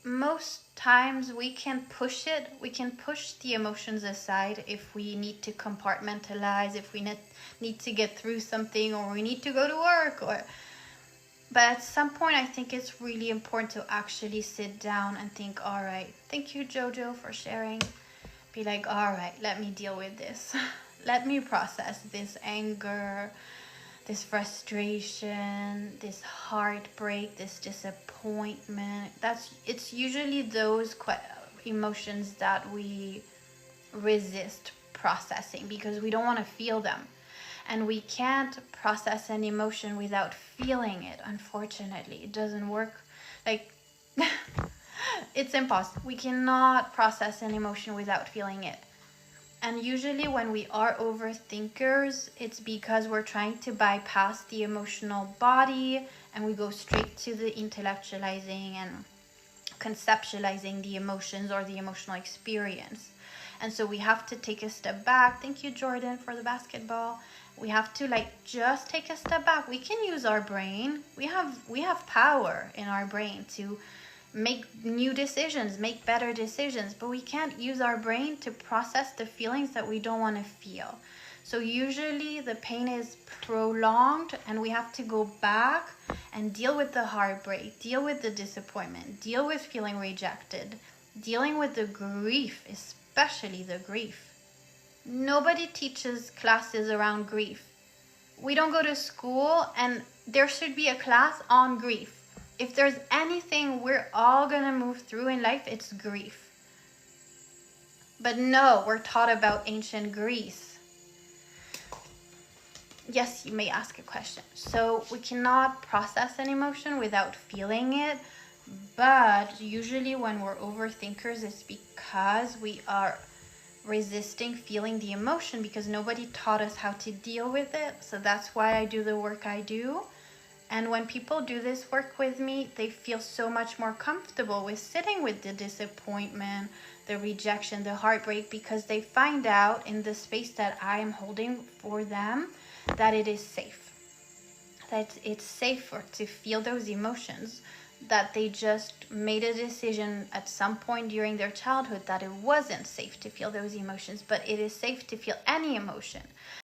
most times we can push it. We can push the emotions aside if we need to compartmentalize, if we need to get through something, or we need to go to work, or but at some point I think it's really important to actually sit down and think, all right, thank you Jojo for sharing. Be like, all right, let me deal with this. Let me process this anger, this frustration, this heartbreak, this disappointment. It's usually those emotions that we resist processing because we don't want to feel them. And we can't process an emotion without feeling it, unfortunately. It doesn't work. Like, it's impossible. We cannot process an emotion without feeling it. And usually when we are overthinkers, it's because we're trying to bypass the emotional body and we go straight to the intellectualizing and conceptualizing the emotions or the emotional experience. And so we have to take a step back. Thank you, Jordan, for the basketball. We have to just take a step back. We can use our brain. We have power in our brain to make new decisions, make better decisions, but we can't use our brain to process the feelings that we don't want to feel. So usually the pain is prolonged and we have to go back and deal with the heartbreak, deal with the disappointment, deal with feeling rejected, dealing with the grief, especially the grief. Nobody teaches classes around grief. We don't go to school and there should be a class on grief. If there's anything we're all gonna move through in life, it's grief. But no, we're taught about ancient Greece. Yes, you may ask a question. So we cannot process an emotion without feeling it, but usually when we're overthinkers, it's because we are resisting feeling the emotion because nobody taught us how to deal with it. So that's why I do the work I do. And when people do this work with me, they feel so much more comfortable with sitting with the disappointment, the rejection, the heartbreak, because they find out in the space that I am holding for them that it is safe. That it's safer to feel those emotions, that they just made a decision at some point during their childhood that it wasn't safe to feel those emotions, but it is safe to feel any emotion.